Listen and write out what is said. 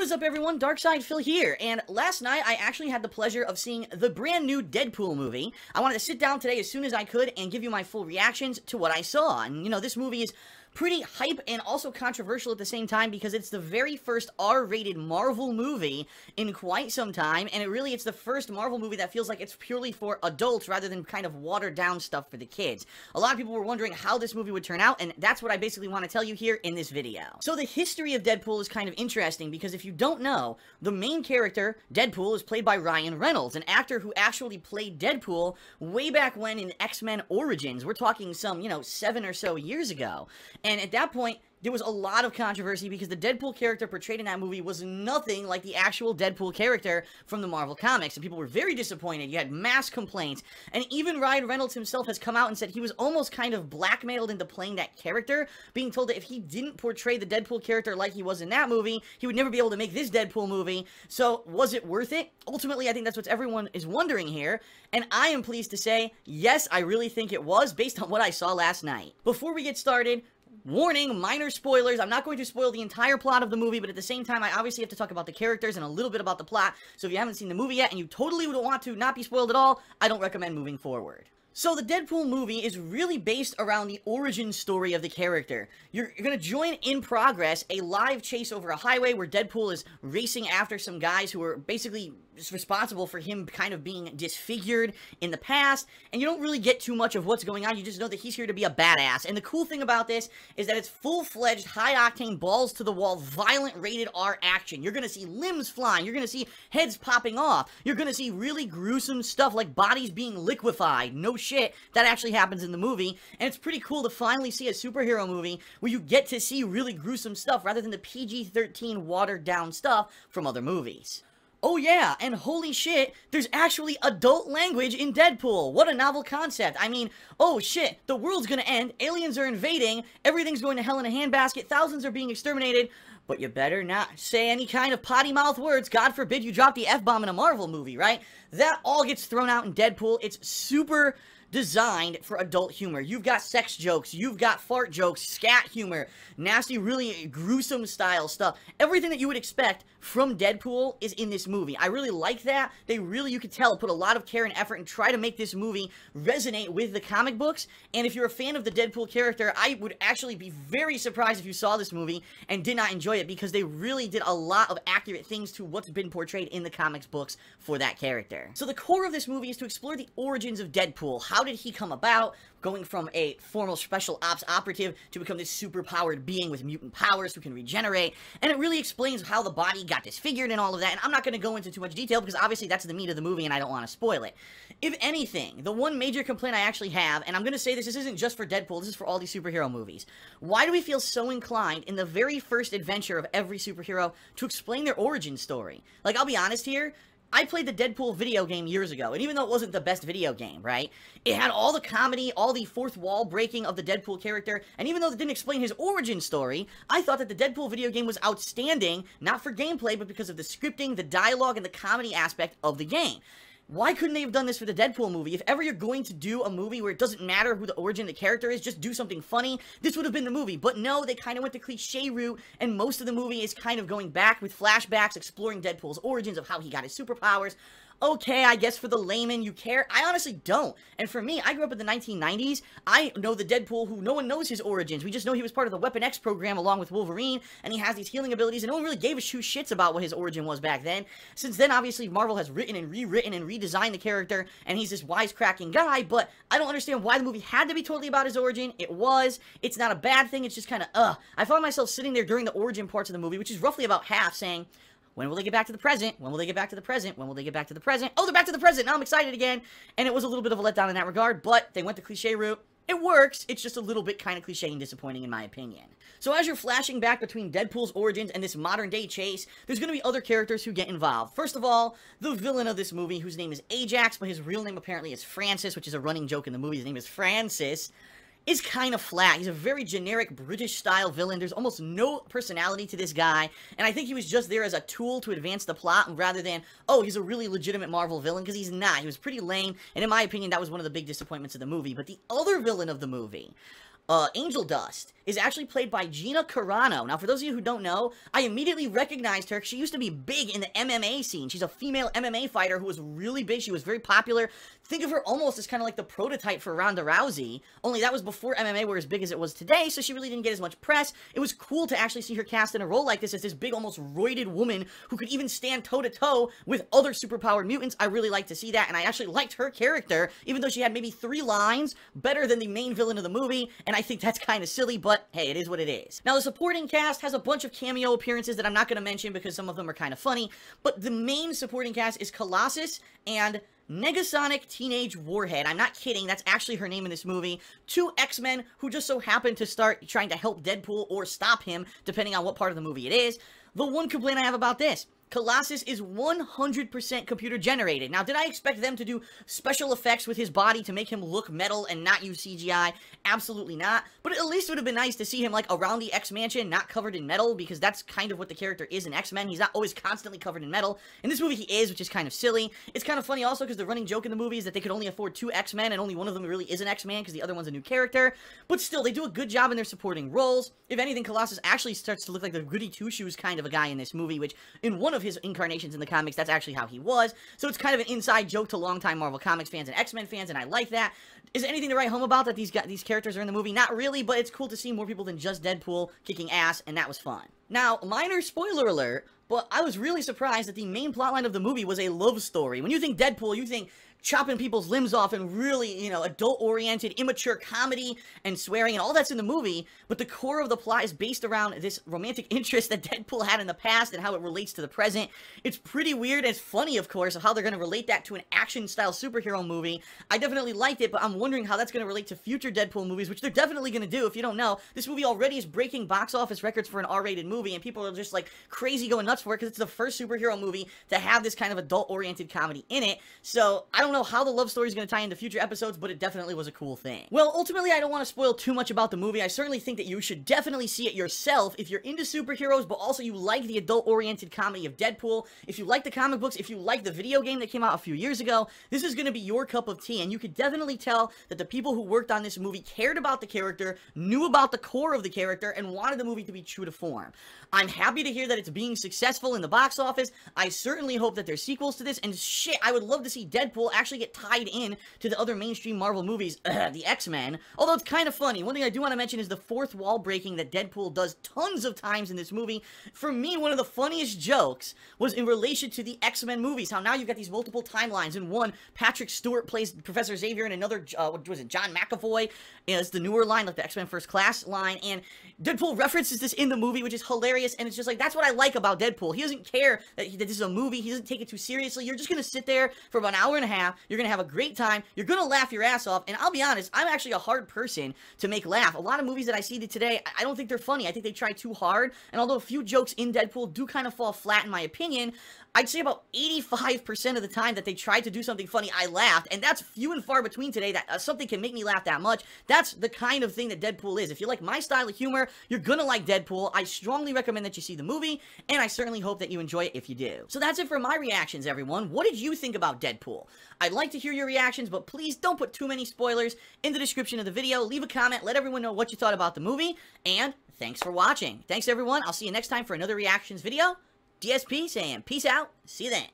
What is up, everyone? Darkside Phil here, and last night I actually had the pleasure of seeing the brand new Deadpool movie. I wanted to sit down today as soon as I could and give you my full reactions to what I saw. And, you know, this movie is pretty hype and also controversial at the same time because it's the very first R-rated Marvel movie in quite some time, and it's the first Marvel movie that feels like it's purely for adults rather than kind of watered-down stuff for the kids. A lot of people were wondering how this movie would turn out, and that's what I basically want to tell you here in this video. So the history of Deadpool is kind of interesting because if you don't know, the main character, Deadpool, is played by Ryan Reynolds, an actor who actually played Deadpool way back when in X-Men Origins. We're talking some, 7 or so years ago. And at that point, there was a lot of controversy because the Deadpool character portrayed in that movie was nothing like the actual Deadpool character from the Marvel Comics, and people were very disappointed. You had mass complaints, and even Ryan Reynolds himself has come out and said he was almost kind of blackmailed into playing that character, being told that if he didn't portray the Deadpool character like he was in that movie, he would never be able to make this Deadpool movie. So, was it worth it? Ultimately, I think that's what everyone is wondering here, and I am pleased to say, yes, I really think it was, based on what I saw last night. Before we get started, warning, minor spoilers. I'm not going to spoil the entire plot of the movie, but at the same time, I obviously have to talk about the characters and a little bit about the plot, so if you haven't seen the movie yet and you totally would want to not be spoiled at all, I don't recommend moving forward. So the Deadpool movie is really based around the origin story of the character. You're going to join in progress a live chase over a highway where Deadpool is racing after some guys who are basically responsible for him kind of being disfigured in the past, and you don't really get too much of what's going on. You just know that he's here to be a badass. And the cool thing about this is that it's full-fledged, high-octane, balls-to-the-wall, violent rated R action. You're going to see limbs flying. You're going to see heads popping off. You're going to see really gruesome stuff like bodies being liquefied. No shit, that actually happens in the movie, and it's pretty cool to finally see a superhero movie where you get to see really gruesome stuff rather than the PG-13 watered-down stuff from other movies. Oh yeah, and holy shit, there's actually adult language in Deadpool. What a novel concept. I mean, oh shit, the world's gonna end, aliens are invading, everything's going to hell in a handbasket, thousands are being exterminated, but you better not say any kind of potty mouth words. God forbid you drop the F-bomb in a Marvel movie, right? That all gets thrown out in Deadpool. It's super designed for adult humor. You've got sex jokes, you've got fart jokes, scat humor, nasty, really gruesome style stuff. Everything that you would expect from Deadpool is in this movie. I really like that. They really, you could tell, put a lot of care and effort and try to make this movie resonate with the comic books. And if you're a fan of the Deadpool character, I would actually be very surprised if you saw this movie and did not enjoy it, because they really did a lot of accurate things to what's been portrayed in the comics books for that character. So the core of this movie is to explore the origins of Deadpool. How did he come about, going from a formal special ops operative to become this super-powered being with mutant powers who can regenerate, and it really explains how the body got disfigured and all of that, and I'm not going to go into too much detail because obviously that's the meat of the movie and I don't want to spoil it. If anything, the one major complaint I actually have, and I'm going to say this isn't just for Deadpool, this is for all these superhero movies. Why do we feel so inclined in the very first adventure of every superhero to explain their origin story? Like, I'll be honest here, I played the Deadpool video game years ago, and even though it wasn't the best video game, right, it had all the comedy, all the fourth wall breaking of the Deadpool character, and even though it didn't explain his origin story, I thought that the Deadpool video game was outstanding, not for gameplay, but because of the scripting, the dialogue, and the comedy aspect of the game. Why couldn't they have done this for the Deadpool movie? If ever you're going to do a movie where it doesn't matter who the origin of the character is, just do something funny, this would have been the movie. But no, they kind of went the cliche route, and most of the movie is kind of going back with flashbacks, exploring Deadpool's origins of how he got his superpowers. Okay, I guess for the layman you care. I honestly don't. And for me, I grew up in the 1990s. I know the Deadpool who no one knows his origins. We just know he was part of the Weapon X program along with Wolverine, and he has these healing abilities, and no one really gave a two shits about what his origin was back then. Since then, obviously, Marvel has written and rewritten and redesigned the character, and he's this wisecracking guy, but I don't understand why the movie had to be totally about his origin. It was. It's not a bad thing. It's just kind of, I found myself sitting there during the origin parts of the movie, which is roughly about half, saying, when will they get back to the present? When will they get back to the present? When will they get back to the present? Oh, they're back to the present! Now I'm excited again! And it was a little bit of a letdown in that regard, but they went the cliche route. It works, it's just a little bit kind of cliche and disappointing in my opinion. So as you're flashing back between Deadpool's origins and this modern-day chase, there's going to be other characters who get involved. First of all, the villain of this movie, whose name is Ajax, but his real name apparently is Francis, which is a running joke in the movie. His name is Francis. Is kind of flat. He's a very generic British-style villain. There's almost no personality to this guy, and I think he was just there as a tool to advance the plot rather than, oh, he's a really legitimate Marvel villain, because he's not. He was pretty lame, and in my opinion, that was one of the big disappointments of the movie. But the other villain of the movie, Angel Dust, is actually played by Gina Carano. Now, for those of you who don't know, I immediately recognized her. She used to be big in the MMA scene. She's a female MMA fighter who was really big. She was very popular. Think of her almost as kind of like the prototype for Ronda Rousey, only that was before MMA were as big as it was today, so she really didn't get as much press. It was cool to actually see her cast in a role like this as this big, almost roided woman who could even stand toe-to-toe with other superpowered mutants. I really like to see that, and I actually liked her character, even though she had maybe 3 lines, better than the main villain of the movie, and I think that's kind of silly, but hey, it is what it is. Now, the supporting cast has a bunch of cameo appearances that I'm not going to mention because some of them are kind of funny, but the main supporting cast is Colossus and Negasonic Teenage Warhead. I'm not kidding, that's actually her name in this movie. 2 X-Men who just so happen to start trying to help Deadpool or stop him, depending on what part of the movie it is. The one complaint I have about this: Colossus is 100% computer generated. Now, did I expect them to do special effects with his body to make him look metal and not use CGI? Absolutely not. But at least it would have been nice to see him, like, around the X-Mansion, not covered in metal, because that's kind of what the character is in X-Men. He's not always constantly covered in metal. In this movie, he is, which is kind of silly. It's kind of funny also because the running joke in the movie is that they could only afford 2 X-Men, and only one of them really is an X-Man because the other one's a new character. But still, they do a good job in their supporting roles. If anything, Colossus actually starts to look like the goody two-shoes kind of a guy in this movie, which in one of his incarnations in the comics, that's actually how he was. So it's kind of an inside joke to longtime Marvel Comics fans and X-Men fans, and I like that. Is there anything to write home about that these characters are in the movie? Not really, but it's cool to see more people than just Deadpool kicking ass, and that was fun. Now, minor spoiler alert, but I was really surprised that the main plotline of the movie was a love story. When you think Deadpool, you think chopping people's limbs off and really, you know, adult-oriented, immature comedy and swearing, and all that's in the movie, but the core of the plot is based around this romantic interest that Deadpool had in the past and how it relates to the present. It's pretty weird, and it's funny, of course, of how they're going to relate that to an action-style superhero movie. I definitely liked it, but I'm wondering how that's going to relate to future Deadpool movies, which they're definitely going to do. If you don't know, this movie already is breaking box office records for an R-rated movie, and people are just, like, crazy going nuts for it, because it's the first superhero movie to have this kind of adult-oriented comedy in it. So, I don't know how the love story is going to tie into future episodes, but it definitely was a cool thing. Well, ultimately, I don't want to spoil too much about the movie. I certainly think that you should definitely see it yourself if you're into superheroes, but also you like the adult-oriented comedy of Deadpool. If you like the comic books, if you like the video game that came out a few years ago, this is going to be your cup of tea, and you could definitely tell that the people who worked on this movie cared about the character, knew about the core of the character, and wanted the movie to be true to form. I'm happy to hear that it's being successful in the box office. I certainly hope that there's sequels to this, and shit, I would love to see Deadpool actually get tied in to the other mainstream Marvel movies, the X-Men. Although it's kind of funny, one thing I do want to mention is the fourth wall breaking that Deadpool does tons of times in this movie. For me, one of the funniest jokes was in relation to the X-Men movies, how now you've got these multiple timelines. In one, Patrick Stewart plays Professor Xavier, and another, what was it, John McAvoy is the newer line, like the X-Men First Class line, and Deadpool references this in the movie, which is hilarious, and it's just like, that's what I like about Deadpool. He doesn't care that this is a movie, he doesn't take it too seriously. You're just gonna sit there for about an hour and a half, you're gonna have a great time, you're gonna laugh your ass off, and I'll be honest, I'm actually a hard person to make laugh. A lot of movies that I see today, I don't think they're funny. I think they try too hard, and although a few jokes in Deadpool do kind of fall flat in my opinion, I'd say about 85% of the time that they tried to do something funny, I laughed, and that's few and far between today that something can make me laugh that much. That's the kind of thing that Deadpool is. If you like my style of humor, you're gonna like Deadpool. I strongly recommend that you see the movie, and I certainly hope that you enjoy it if you do. So that's it for my reactions, everyone. What did you think about Deadpool? I'd like to hear your reactions, but please don't put too many spoilers in the description of the video. Leave a comment, let everyone know what you thought about the movie, and thanks for watching. Thanks, everyone. I'll see you next time for another reactions video. DSP saying peace out. See you then.